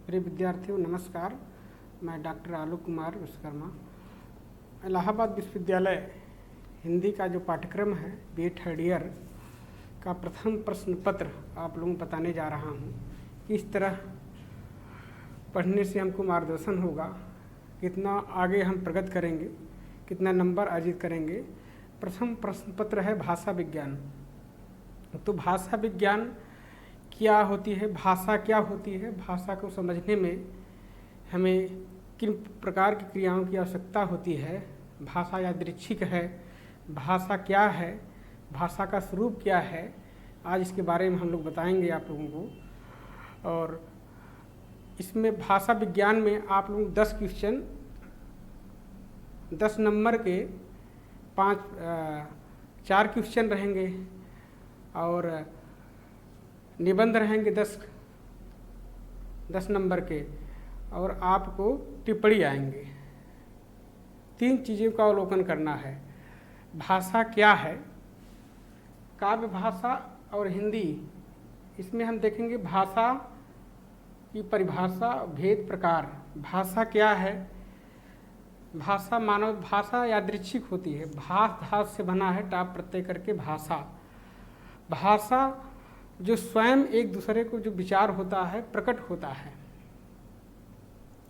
प्रिय विद्यार्थियों नमस्कार। मैं डॉक्टर आलोक कुमार विश्वकर्मा, इलाहाबाद विश्वविद्यालय हिंदी का जो पाठ्यक्रम है बी.ए. थर्ड ईयर का प्रथम प्रश्न पत्र आप लोगों को बताने जा रहा हूँ। किस तरह पढ़ने से हमको मार्गदर्शन होगा, कितना आगे हम प्रगति करेंगे, कितना नंबर अर्जित करेंगे। प्रथम प्रश्न पत्र है भाषा विज्ञान। तो भाषा विज्ञान क्या होती है, भाषा क्या होती है, भाषा को समझने में हमें किन प्रकार की क्रियाओं की आवश्यकता होती है, भाषा यादृच्छिक है, भाषा क्या है, भाषा का स्वरूप क्या है, आज इसके बारे में हम लोग बताएंगे आप लोगों को। और इसमें भाषा विज्ञान में आप लोग 10 क्वेश्चन 10 नंबर के 4 क्वेश्चन रहेंगे और निबंध रहेंगे 10 नंबर के, और आपको टिप्पणी आएंगे। 3 चीज़ों का अवलोकन करना है। भाषा क्या है, काव्य भाषा और हिंदी। इसमें हम देखेंगे भाषा की परिभाषा, भेद, प्रकार। भाषा क्या है, भाषा मानव भाषा यादृच्छिक होती है, भाष धातु से बना है, टाप प्रत्यय करके भाषा। भाषा जो स्वयं एक दूसरे को जो विचार होता है प्रकट होता है।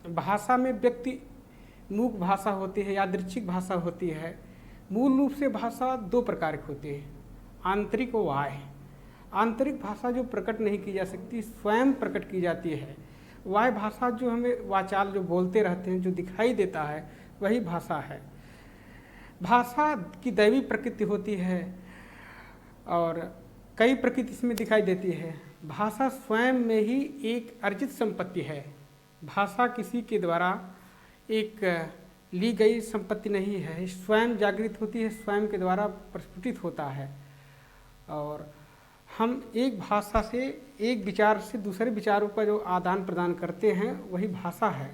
भाषा में व्यक्ति मूक भाषा होती है, यादृच्छिक भाषा होती है। मूल रूप से भाषा 2 प्रकार की होती है, आंतरिक और बाह्य। आंतरिक भाषा जो प्रकट नहीं की जा सकती, स्वयं प्रकट की जाती है। बाह्य भाषा जो हमें वाचाल जो बोलते रहते हैं, जो दिखाई देता है, वही भाषा है। भाषा की दैवी प्रकृति होती है और कई प्रकृति इसमें दिखाई देती है। भाषा स्वयं में ही एक अर्जित संपत्ति है। भाषा किसी के द्वारा एक ली गई संपत्ति नहीं है, स्वयं जागृत होती है, स्वयं के द्वारा प्रस्फुटित होता है। और हम एक भाषा से, एक विचार से दूसरे विचारों का जो आदान प्रदान करते हैं वही भाषा है।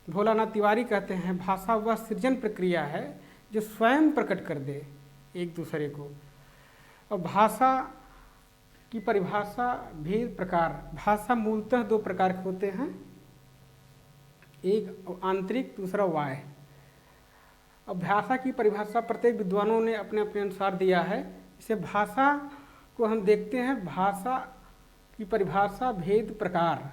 भोलानाथ तिवारी कहते हैं भाषा वह सृजन प्रक्रिया है जो स्वयं प्रकट कर दे एक दूसरे को। और भाषा की परिभाषा, भेद, प्रकार। भाषा मूलतः 2 प्रकार के होते हैं, एक आंतरिक, दूसरा बाह्य। और भाषा की परिभाषा प्रत्येक विद्वानों ने अपने अपने अनुसार दिया है। इसे भाषा को हम देखते हैं, भाषा की परिभाषा, भेद, प्रकार।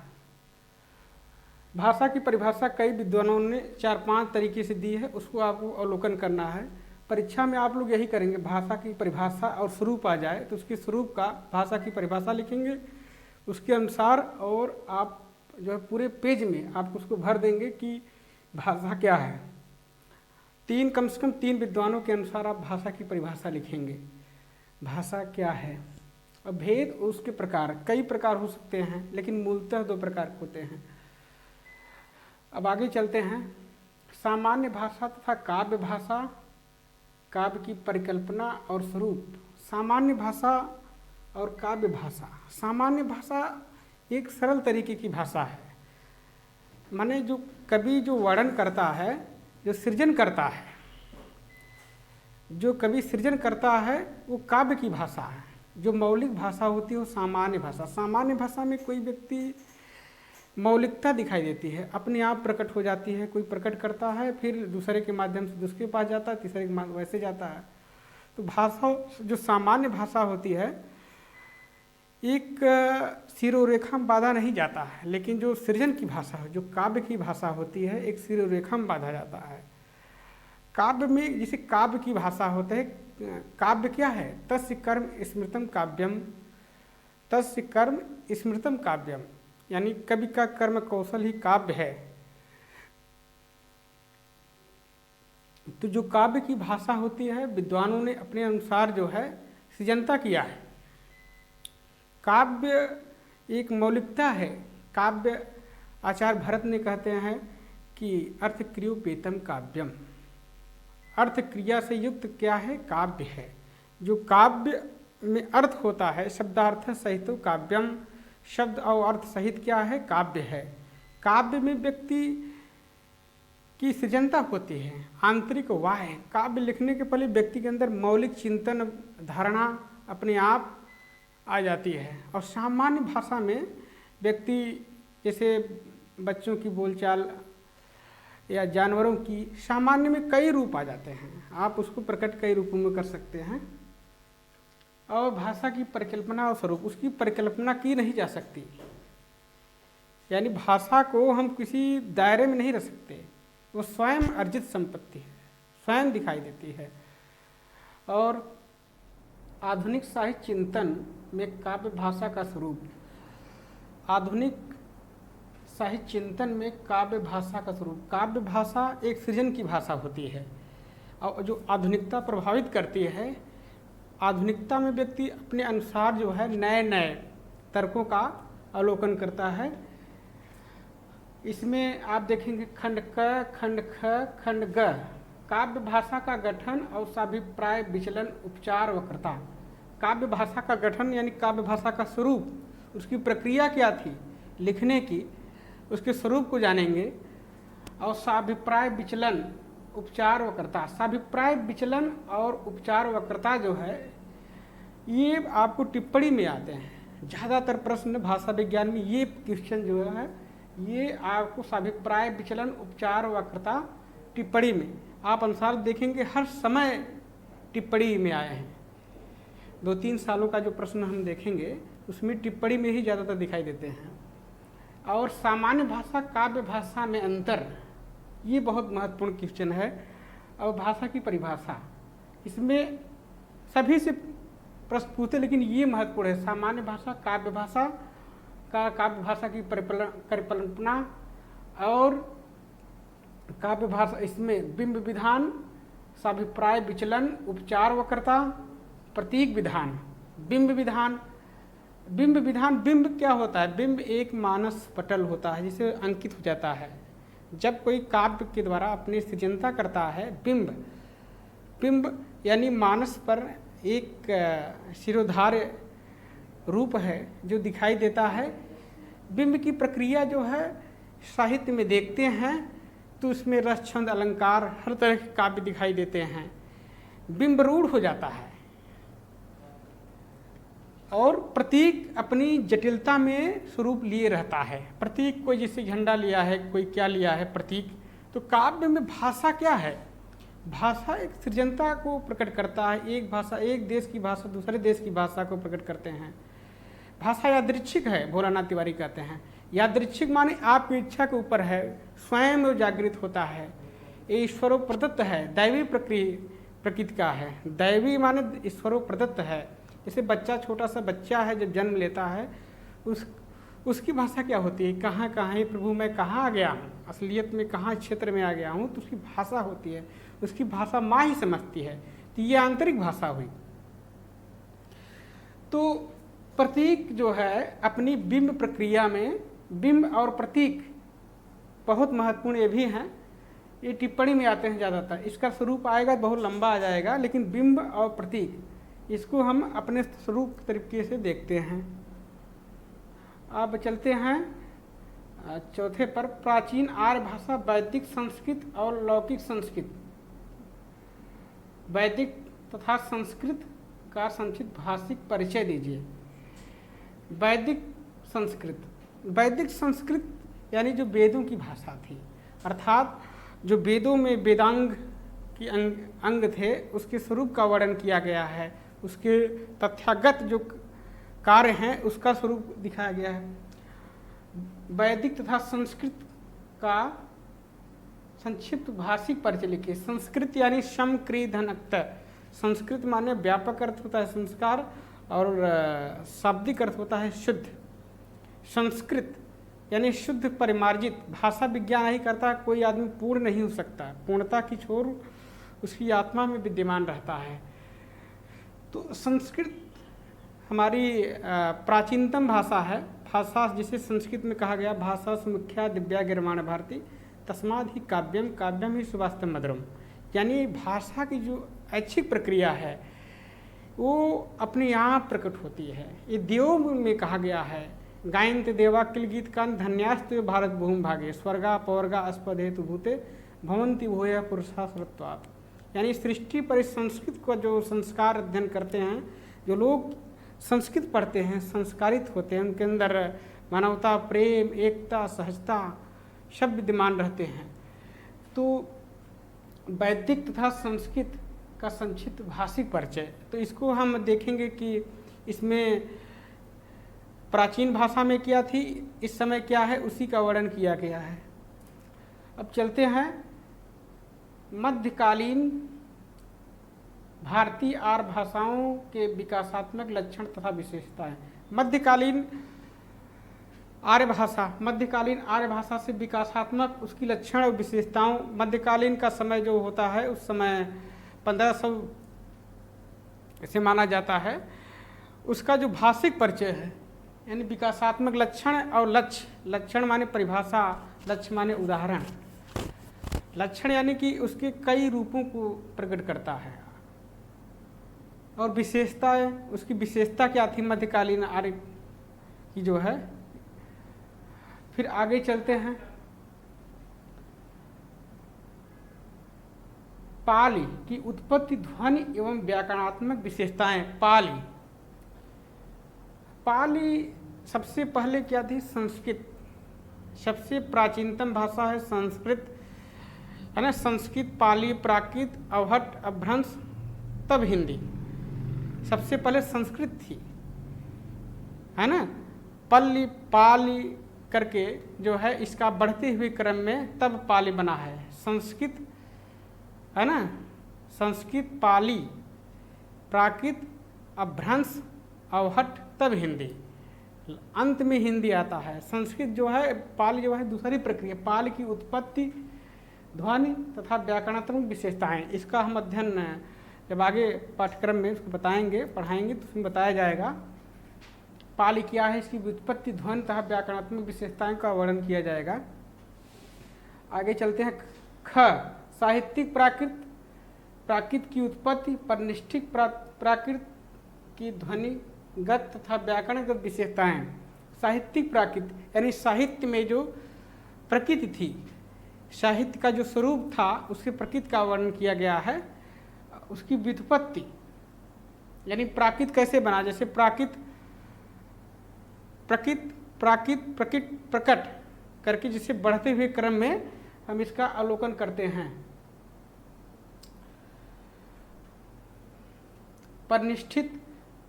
भाषा की परिभाषा कई विद्वानों ने 4-5 तरीके से दी है, उसको आपको अवलोकन करना है। परीक्षा में आप लोग यही करेंगे, भाषा की परिभाषा और स्वरूप आ जाए तो उसके स्वरूप का भाषा की परिभाषा लिखेंगे उसके अनुसार, और आप जो है पूरे पेज में आप उसको भर देंगे कि भाषा क्या है। कम से कम 3 विद्वानों के अनुसार आप भाषा की परिभाषा लिखेंगे, भाषा क्या है। और भेद उसके प्रकार, कई प्रकार हो सकते हैं लेकिन मूलतः 2 प्रकार होते हैं। अब आगे चलते हैं। सामान्य भाषा तथा काव्य भाषा, काव्य की परिकल्पना और स्वरूप। सामान्य भाषा और काव्य भाषा। सामान्य भाषा एक सरल तरीके की भाषा है, माने जो कवि जो वर्णन करता है, जो सृजन करता है, जो कवि सृजन करता है वो काव्य की भाषा है। जो मौलिक भाषा होती है वो सामान्य भाषा। सामान्य भाषा में कोई व्यक्ति मौलिकता दिखाई देती है, अपने आप प्रकट हो जाती है। कोई प्रकट करता है, फिर दूसरे के माध्यम से दूसरे के पास जाता है, तीसरे के वैसे जाता है। तो भाषा जो सामान्य भाषा होती है, एक सिरोरेखा में बांधा नहीं जाता है, लेकिन जो सृजन की भाषा है, जो काव्य की भाषा होती है, एक सिरोरेखा में बांधा जाता है। काव्य में जिसे काव्य की भाषा होता है, काव्य क्या है, तस्य कर्म स्मृतम काव्यम, तस्य कर्म स्मृतम काव्यम, यानी कवि का कर्म कौशल ही काव्य है। तो जो काव्य की भाषा होती है, विद्वानों ने अपने अनुसार जो है सृजनता किया है। काव्य एक मौलिकता है। काव्य आचार्य भरत ने कहते हैं कि अर्थ क्रियोपेतम काव्यम, अर्थ क्रिया से युक्त क्या है, काव्य है। जो काव्य में अर्थ होता है, शब्दार्थ सहित काव्यम, शब्द और अर्थ सहित क्या है, काव्य है। काव्य में व्यक्ति की सृजनता होती है, आंतरिक बाह्य। काव्य लिखने के पहले व्यक्ति के अंदर मौलिक चिंतन, धारणा अपने आप आ जाती है। और सामान्य भाषा में व्यक्ति जैसे बच्चों की बोलचाल या जानवरों की सामान्य में कई रूप आ जाते हैं, आप उसको प्रकट कई रूपों में कर सकते हैं। और भाषा की परिकल्पना और स्वरूप, उसकी परिकल्पना की नहीं जा सकती, यानी भाषा को हम किसी दायरे में नहीं रख सकते, वो स्वयं अर्जित संपत्ति है, स्वयं दिखाई देती है। और आधुनिक साहित्य चिंतन में काव्य भाषा का स्वरूप, आधुनिक साहित्य चिंतन में काव्य भाषा का स्वरूप, काव्य भाषा एक सृजन की भाषा होती है और जो आधुनिकता प्रभावित करती है। आधुनिकता में व्यक्ति अपने अनुसार जो है नए नए तर्कों का अवलोकन करता है। इसमें आप देखेंगे खंड क, खंड ख, खंड ग, काव्य भाषा का गठन और साभिप्राय विचलन, उपचार, वक्रता। काव्य भाषा का गठन यानी काव्य भाषा का स्वरूप, उसकी प्रक्रिया क्या थी लिखने की, उसके स्वरूप को जानेंगे। और साभिप्राय विचलन, उपचार, वक्रता। साभिप्राय विचलन और उपचार वक्रता जो है ये आपको टिप्पणी में आते हैं। ज़्यादातर प्रश्न भाषा विज्ञान में ये क्वेश्चन जो है ये आपको साभिप्राय विचलन, उपचार, वक्रता टिप्पणी में आप अनुसार देखेंगे हर समय टिप्पणी में आए हैं। 2-3 सालों का जो प्रश्न हम देखेंगे उसमें टिप्पणी में ही ज़्यादातर दिखाई देते हैं। और सामान्य भाषा काव्य भाषा में अंतर, ये बहुत महत्वपूर्ण क्वेश्चन है। और भाषा की परिभाषा, इसमें सभी से प्रश्न पूछते लेकिन ये महत्वपूर्ण है। सामान्य भाषा काव्य भाषा का, काव्य भाषा की परिकल्पना और काव्य भाषा, इसमें बिंब विधान, साभिप्राय विचलन, उपचार वक्रता, प्रतीक विधान। बिंब विधान, बिंब विधान, बिंब क्या होता है? बिंब एक मानस पटल होता है जिसे अंकित हो जाता है। जब कोई काव्य के द्वारा अपनी सृजनता करता है, बिंब, बिंब यानी मानस पर एक शिरोधार्य रूप है जो दिखाई देता है। बिंब की प्रक्रिया जो है साहित्य में देखते हैं तो उसमें रस, छंद, अलंकार, हर तरह के काव्य दिखाई देते हैं। बिंब रूढ़ हो जाता है और प्रतीक अपनी जटिलता में स्वरूप लिए रहता है। प्रतीक कोई जैसे झंडा लिया है, कोई क्या लिया है प्रतीक। तो काव्य में भाषा क्या है? भाषा एक सृजनता को प्रकट करता है। एक भाषा, एक देश की भाषा दूसरे देश की भाषा को प्रकट करते हैं। भाषा यादृच्छिक है, भोलानाथ तिवारी कहते हैं। यादृच्छिक माने आपकी इच्छा के ऊपर है, स्वयं वो जागृत होता है, ये ईश्वरों प्रदत्त है, दैवी प्रकृति का है। दैवी माने ईश्वरों प्रदत्त है। जैसे बच्चा, छोटा सा बच्चा है जब जन्म लेता है, उसकी भाषा क्या होती है? कहाँ कहाँ है प्रभु, मैं कहाँ आ गया हूँ, असलियत में कहाँ क्षेत्र में आ गया हूँ, तो उसकी भाषा होती है। उसकी भाषा माँ ही समझती है। तो ये आंतरिक भाषा हुई। तो प्रतीक जो है अपनी बिंब प्रक्रिया में, बिंब और प्रतीक बहुत महत्वपूर्ण ये भी हैं। ये टिप्पणी में आते हैं ज़्यादातर। इसका स्वरूप आएगा बहुत लंबा आ जाएगा, लेकिन बिंब और प्रतीक इसको हम अपने स्वरूप तरीके से देखते हैं। अब चलते हैं चौथे पर, प्राचीन आर्य भाषा, वैदिक संस्कृत और लौकिक संस्कृत। वैदिक तथा संस्कृत का संक्षिप्त भाषिक परिचय दीजिए। वैदिक संस्कृत, वैदिक संस्कृत यानी जो वेदों की भाषा थी, अर्थात जो वेदों में वेदांग की अंग थे उसके स्वरूप का वर्णन किया गया है। उसके तथ्यागत जो कार्य हैं उसका स्वरूप दिखाया गया है। वैदिक तथा संस्कृत का संक्षिप्त भाषिक परिचय लिखिए। संस्कृत यानी शम क्री धन अक्त। संस्कृत माने व्यापक अर्थ होता है संस्कार और शाब्दिक अर्थ होता है शुद्ध। संस्कृत यानी शुद्ध, परिमार्जित। भाषा विज्ञान नहीं करता, कोई आदमी पूर्ण नहीं हो सकता, पूर्णता की छोर उसकी आत्मा में विद्यमान रहता है। तो संस्कृत हमारी प्राचीनतम भाषा है। भाषा जिसे संस्कृत में कहा गया भाषा समुख्या दिव्या गिरमाण भारती तस्माद ही काव्यम काव्यम ही सुवास्तव मधुरम। यानी भाषा की जो ऐच्छिक प्रक्रिया है वो अपने यहाँ प्रकट होती है। ये देव में कहा गया है, गायंत देवा किल गीत कान धन्यास्त भारत भूमि भागे स्वर्गा पवर्गा अस्पद हेतु भूते भवंती भूय पुरुषा सरत्वात्। यानी सृष्टि पर इस संस्कृत को जो संस्कार अध्ययन करते हैं, जो लोग संस्कृत पढ़ते हैं, संस्कारित होते हैं, उनके अंदर मानवता, प्रेम, एकता, सहजता सब विद्यमान रहते हैं। तो वैदिक तथा संस्कृत का संक्षिप्त भाषिक परिचय, तो इसको हम देखेंगे कि इसमें प्राचीन भाषा में क्या थी, इस समय क्या है, उसी का वर्णन किया गया है। अब चलते हैं मध्यकालीन भारतीय आर्य भाषाओं के विकासात्मक लक्षण तथा विशेषताएं। मध्यकालीन आर्य भाषा से विकासात्मक उसकी लक्षण और विशेषताओं। मध्यकालीन का समय जो होता है उस समय 1500 से माना जाता है। उसका जो भाषिक परिचय है यानी विकासात्मक लक्षण और लक्ष्य, लक्षण माने परिभाषा, लक्ष्य माने उदाहरण। लक्षण यानी कि उसके कई रूपों को प्रकट करता है। और विशेषताएं, उसकी विशेषता क्या थी मध्यकालीन आर्य की जो है। फिर आगे चलते हैं पाली की उत्पत्ति, ध्वनि एवं व्याकरणात्मक विशेषताएं। पाली सबसे पहले क्या थी, संस्कृत। सबसे प्राचीनतम भाषा है संस्कृत, है ना। संस्कृत, पाली, प्राकृत, अवहट, अपभ्रंश, तब हिंदी। सबसे पहले संस्कृत थी, है ना। पाली करके जो है इसका बढ़ते हुए क्रम में तब पाली बना है। संस्कृत, है ना, संस्कृत, पाली, प्राकृत, अपभ्रंश, अवहट, तब हिंदी। अंत में हिंदी आता है। संस्कृत जो है, पाली जो है दूसरी प्रक्रिया। पाली की उत्पत्ति, ध्वनि तथा व्याकरणात्मक विशेषताएं, इसका हम अध्ययन जब आगे पाठ्यक्रम में उसको बताएंगे, पढ़ाएंगे तो उसमें बताया जाएगा पाली क्या है, इसकी व्युत्पत्ति, ध्वनि तथा व्याकरणात्मक विशेषताओं का वर्णन किया जाएगा। आगे चलते हैं ख, साहित्यिक प्राकृत। प्राकृत की उत्पत्ति, परनिष्ठिक प्राकृत की ध्वनिगत तथा व्याकरणगत विशेषताएं। साहित्यिक प्राकृत यानी साहित्य में जो प्रकृति थी, साहित्य का जो स्वरूप था उसके प्रकृति का वर्णन किया गया है। उसकी व्युत्पत्ति यानी प्राकृत कैसे बना, जैसे प्रकट करके जिसे बढ़ते हुए क्रम में हम इसका अवलोकन करते हैं। परनिष्ठित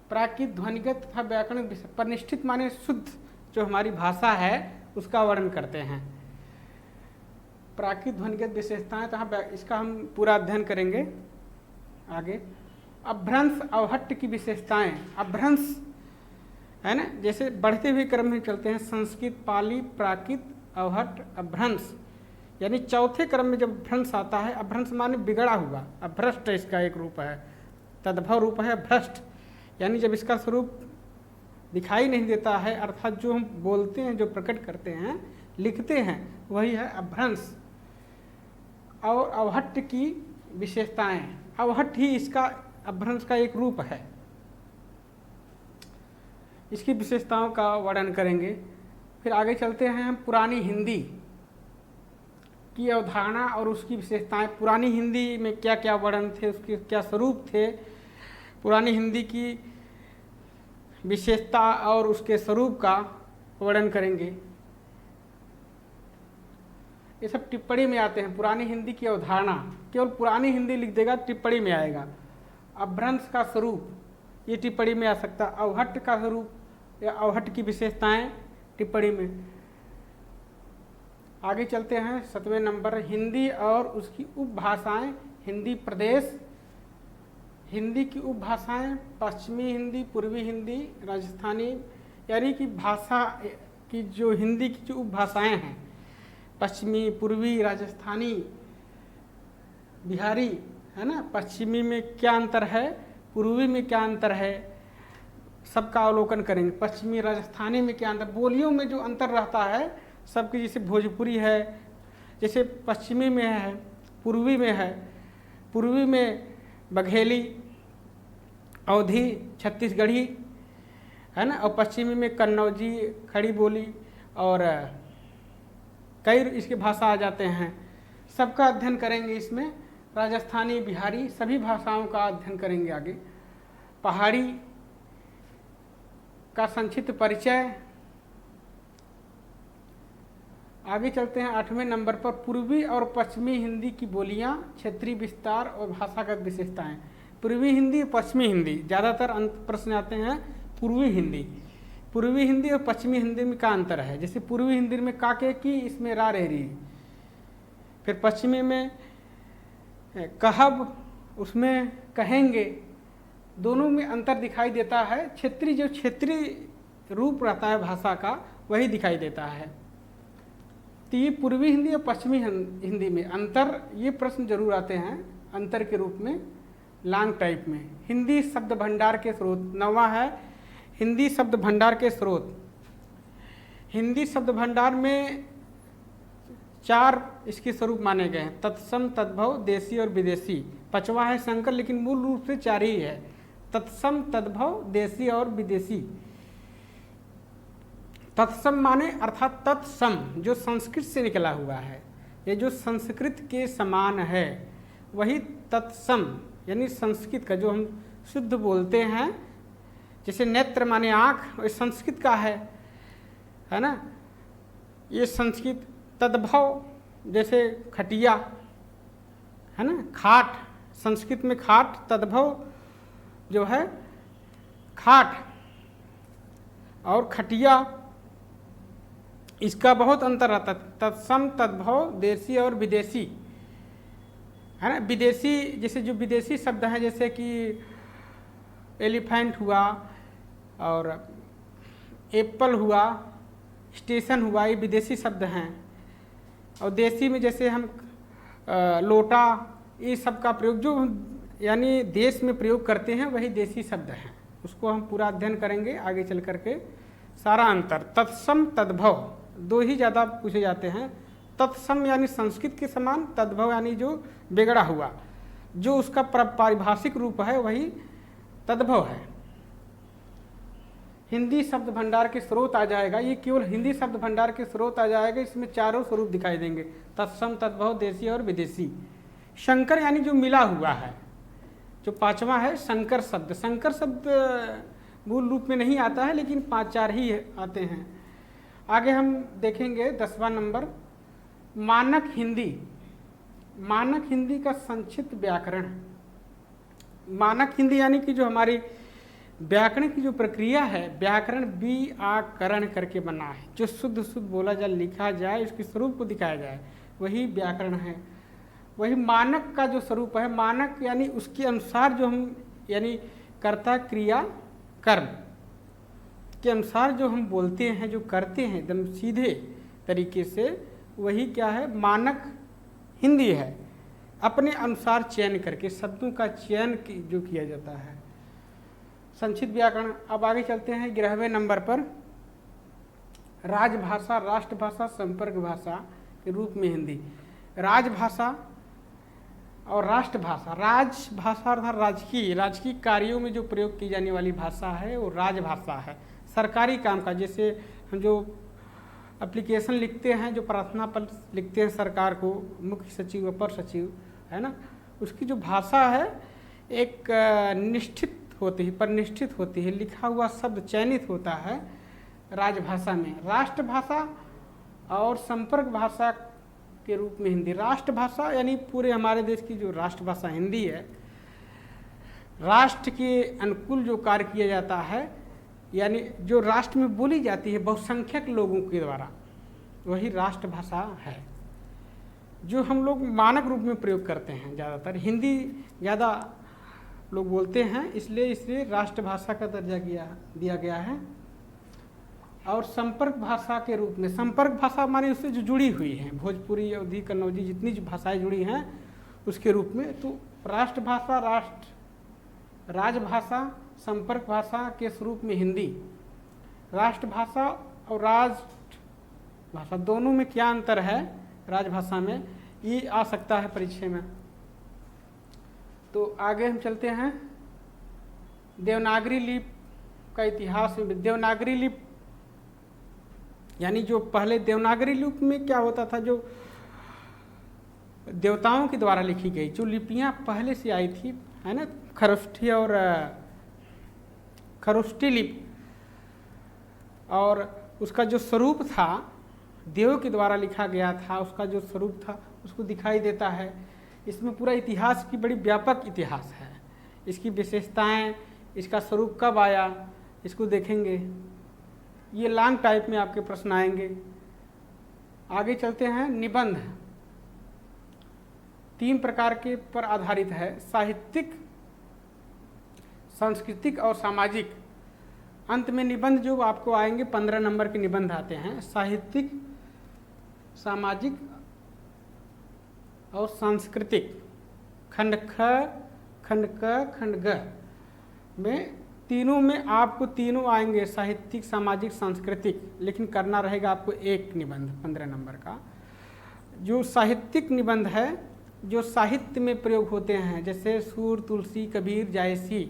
प्राकृत, ध्वनिगत तथा व्याकरण। परनिष्ठित माने शुद्ध, जो हमारी भाषा है उसका वर्णन करते हैं। प्राकृत, ध्वनिगत विशेषताएं तथा इसका हम पूरा अध्ययन करेंगे आगे। अपभ्रंश, अवहट्ट की विशेषताएं। अपभ्रंश है ना, जैसे बढ़ते हुए क्रम में चलते हैं। संस्कृत, पाली, प्राकृत, अवहट्ट, अपभ्रंश, यानी चौथे क्रम में जब भ्रंश आता है, अपभ्रंश माने बिगड़ा हुआ, अभ्रष्ट इसका एक रूप है, तद्भव रूप है भ्रष्ट, यानी जब इसका स्वरूप दिखाई नहीं देता है, अर्थात जो हम बोलते हैं, जो प्रकट करते हैं, लिखते हैं, वही है अपभ्रंश। और अवहट्ट की विशेषताएं, अवहट्ट ही इसका अपभ्रंश का एक रूप है। इसकी विशेषताओं का वर्णन करेंगे। फिर आगे चलते हैं हम पुरानी हिंदी की अवधारणा और उसकी विशेषताएं। पुरानी हिंदी में क्या क्या वर्णन थे, उसके क्या स्वरूप थे, पुरानी हिंदी की विशेषता और उसके स्वरूप का वर्णन करेंगे। ये सब टिप्पणी में आते हैं। पुरानी हिंदी की अवधारणा, केवल पुरानी हिंदी लिख देगा टिप्पणी में आएगा। अपभ्रंश का स्वरूप ये टिप्पणी में आ सकता, अवहट्ट का स्वरूप या अवहट्ट की विशेषताएं टिप्पणी में। आगे चलते हैं 7वें नंबर, हिंदी और उसकी उपभाषाएं। हिंदी प्रदेश, हिंदी की उपभाषाएं, पश्चिमी हिंदी, पूर्वी हिंदी, राजस्थानी, यानी कि भाषा की जो हिंदी की जो उपभाषाएं हैं, पश्चिमी, पूर्वी, राजस्थानी, बिहारी, है ना। पश्चिमी में क्या अंतर है, पूर्वी में क्या अंतर है, सबका अवलोकन करेंगे। पश्चिमी, राजस्थानी में क्या अंतर, बोलियों में जो अंतर रहता है सबकी, जैसे भोजपुरी है, जैसे पश्चिमी में है, पूर्वी में है, पूर्वी में बघेली, अवधी, छत्तीसगढ़ी, है ना, और पश्चिमी में कन्नौजी, खड़ी बोली और कई इसके भाषा आ जाते हैं। सबका अध्ययन करेंगे इसमें। राजस्थानी, बिहारी, सभी भाषाओं का अध्ययन करेंगे आगे। पहाड़ी का संक्षिप्त परिचय, आगे चलते हैं 8वें नंबर पर, पूर्वी और पश्चिमी हिंदी की बोलियां, क्षेत्रीय विस्तार और भाषागत विशेषताएं। पूर्वी हिंदी और पश्चिमी हिंदी, ज़्यादातर प्रश्न आते हैं पूर्वी हिंदी। पूर्वी हिंदी और पश्चिमी हिंदी में क्या अंतर है? जैसे पूर्वी हिंदी में का के की, इसमें रा रे री। फिर पश्चिमी में कहब, उसमें कहेंगे। दोनों में अंतर दिखाई देता है। क्षेत्रीय जो क्षेत्रीय रूप रहता है भाषा का, वही दिखाई देता है। तो ये पूर्वी हिंदी और पश्चिमी हिंदी में अंतर, ये प्रश्न जरूर आते हैं अंतर के रूप में लॉन्ग टाइप में। हिंदी शब्द भंडार के स्रोत, 9वां है हिंदी शब्द भंडार के स्रोत। हिंदी शब्द भंडार में 4 इसके स्वरूप माने गए हैं, तत्सम, तद्भव, देसी और विदेशी। 5वां है संकर, लेकिन मूल रूप से 4 ही है, तत्सम, तद्भव, देसी और विदेशी। तत्सम माने अर्थात तत्सम, जो संस्कृत से निकला हुआ है, ये जो संस्कृत के समान है वही तत्सम, यानी संस्कृत का जो हम शुद्ध बोलते हैं। जैसे नेत्र माने आँख, ये संस्कृत का है ना, ये संस्कृत। तद्भव जैसे खटिया है ना, खाट, संस्कृत में खाट, तद्भव जो है खाट और खटिया, इसका बहुत अंतर रहता है। तत्सम, तद्भव, देसी और विदेशी है ना। विदेशी जैसे जो विदेशी शब्द हैं, जैसे कि एलिफेंट हुआ और एप्पल हुआ, स्टेशन हुआ, ये विदेशी शब्द हैं। और देसी में जैसे हम लोटा, ये सब का प्रयोग जो यानी देश में प्रयोग करते हैं वही देसी शब्द हैं। उसको हम पूरा अध्ययन करेंगे आगे चल करके। सारा अंतर, तत्सम, तद्भव, 2 ही ज़्यादा पूछे जाते हैं। तत्सम यानी संस्कृत के समान, तद्भव यानी जो बिगड़ा हुआ, जो उसका पारिभाषिक रूप है वही तद्भव है। हिंदी शब्द भंडार के स्रोत आ जाएगा, ये केवल हिंदी शब्द भंडार के स्रोत आ जाएगा। इसमें 4 स्वरूप दिखाई देंगे, तत्सम, तद्भव, देसी और विदेशी। संकर यानी जो मिला हुआ है। जो 5वां है संकर शब्द। संकर शब्द मूल रूप में नहीं आता है, लेकिन 5-4 ही आते हैं। आगे हम देखेंगे 10वां नंबर, मानक हिंदी। मानक हिंदी का संक्षिप्त व्याकरण। मानक हिंदी यानी कि जो हमारी व्याकरण की जो प्रक्रिया है, व्याकरण व्याकरण करके बना है, जो शुद्ध शुद्ध बोला जाए, लिखा जाए, उसके स्वरूप को दिखाया जाए, वही व्याकरण है। वही मानक का जो स्वरूप है, मानक यानी उसके अनुसार जो हम यानी कर्ता, क्रिया, कर्म के अनुसार जो हम बोलते हैं, जो करते हैं एकदम सीधे तरीके से, वही क्या है, मानक हिंदी है। अपने अनुसार चयन करके शब्दों का चयन जो किया जाता है, संक्षिप्त व्याकरण। अब आगे चलते हैं 11वें नंबर पर, राजभाषा, राष्ट्रभाषा, संपर्क भाषा के रूप में हिंदी। राजभाषा और राष्ट्रभाषा। राजभाषा अर्थात राजकीय कार्यों में जो प्रयोग की जाने वाली भाषा है वो राजभाषा है। सरकारी काम का, जैसे हम जो एप्लीकेशन लिखते हैं, जो प्रार्थना पत्र लिखते हैं सरकार को, मुख्य सचिव, अपर सचिव है ना, उसकी जो भाषा है एक निश्चित होती है, परिनिष्ठित होती है, लिखा हुआ शब्द चयनित होता है राजभाषा में। राष्ट्रभाषा और संपर्क भाषा के रूप में हिंदी। राष्ट्रभाषा यानी पूरे हमारे देश की जो राष्ट्रभाषा हिंदी है, राष्ट्र के अनुकूल जो कार्य किया जाता है, यानी जो राष्ट्र में बोली जाती है बहुसंख्यक लोगों के द्वारा, वही राष्ट्रभाषा है, जो हम लोग मानक रूप में प्रयोग करते हैं। ज़्यादातर हिंदी ज़्यादा लोग बोलते हैं, इसलिए राष्ट्रभाषा का दर्जा दिया गया है। और संपर्क भाषा के रूप में, संपर्क भाषा माने उससे जो जुड़ी हुई है, भोजपुरी, अवधी, कन्नौजी, जितनी जो भाषाएं जुड़ी हैं उसके रूप में। तो राष्ट्रभाषा, राजभाषा, संपर्क भाषा के स्वरूप में हिंदी। राष्ट्रभाषा और राजभाषा दोनों में क्या अंतर है राजभाषा में, ये आ सकता है परीक्षा में। तो आगे हम चलते हैं देवनागरी लिपि का इतिहास में। देवनागरी लिपि यानी जो पहले देवनागरी लिपि में क्या होता था, जो देवताओं के द्वारा लिखी गई जो लिपियां पहले से आई थी, है ना, खरोष्ठी और खरोष्ठी लिपि, और उसका जो स्वरूप था देवों के द्वारा लिखा गया था, उसका जो स्वरूप था उसको दिखाई देता है। इसमें पूरा इतिहास की बड़ी व्यापक इतिहास है, इसकी विशेषताएं, इसका स्वरूप कब आया, इसको देखेंगे। ये लॉन्ग टाइप में आपके प्रश्न आएंगे। आगे चलते हैं। निबंध 3 प्रकार के पर आधारित है, साहित्यिक, सांस्कृतिक और सामाजिक। अंत में निबंध जो आपको आएंगे 15 नंबर के निबंध आते हैं, साहित्यिक, सामाजिक और सांस्कृतिक। खंड ख, खंड क, खंड ग में तीनों में आपको तीनों आएंगे, साहित्यिक, सामाजिक, सांस्कृतिक, लेकिन करना रहेगा आपको एक निबंध 15 नंबर का। जो साहित्यिक निबंध है, जो साहित्य में प्रयोग होते हैं, जैसे सूर, तुलसी, कबीर, जायसी।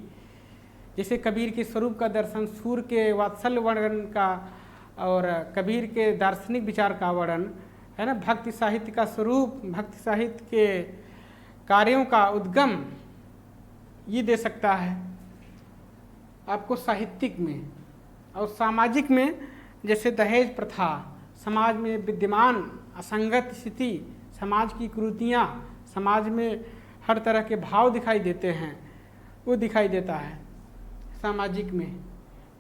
जैसे कबीर के स्वरूप का दर्शन, सूर के वात्सल्य वर्णन का और कबीर के दार्शनिक विचार का वर्णन है ना। भक्ति साहित्य का स्वरूप, भक्ति साहित्य के कार्यों का उद्गम ये दे सकता है आपको साहित्यिक में। और सामाजिक में जैसे दहेज प्रथा, समाज में विद्यमान असंगत स्थिति, समाज की कुरीतियाँ, समाज में हर तरह के भाव दिखाई देते हैं, वो दिखाई देता है सामाजिक में।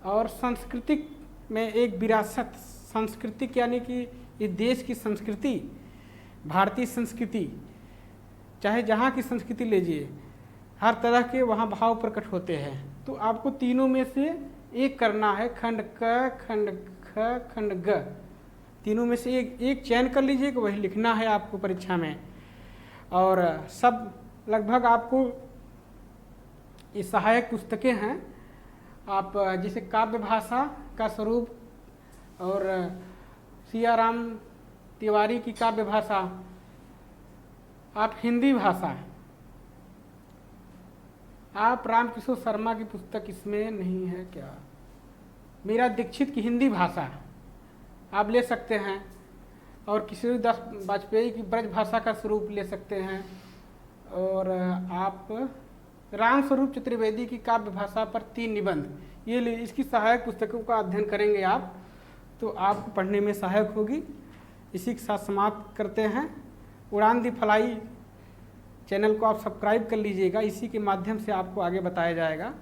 और सांस्कृतिक में एक विरासत, सांस्कृतिक यानी कि इस देश की संस्कृति, भारतीय संस्कृति, चाहे जहाँ की संस्कृति लीजिए, हर तरह के वहाँ भाव प्रकट होते हैं। तो आपको तीनों में से एक करना है, खंड क, खंड ख, खंड ग, तीनों में से एक चयन कर लीजिए कि वही लिखना है आपको परीक्षा में। और सब लगभग आपको ये सहायक पुस्तकें हैं। आप जैसे काव्य भाषा का स्वरूप और सियाराम तिवारी की काव्य भाषा, आप हिंदी भाषा, आप रामकिशोर शर्मा की पुस्तक इसमें नहीं है क्या, मीरा दीक्षित की हिंदी भाषा आप ले सकते हैं। और किशोरी दास वाजपेयी की ब्रज भाषा का स्वरूप ले सकते हैं। और आप राम स्वरूप चतुर्वेदी की काव्य भाषा पर 3 निबंध, ये इसकी सहायक पुस्तकों का अध्ययन करेंगे आप, तो आपको पढ़ने में सहायक होगी। इसी के साथ समाप्त करते हैं। उड़ान दी फ्लाई चैनल को आप सब्सक्राइब कर लीजिएगा, इसी के माध्यम से आपको आगे बताया जाएगा।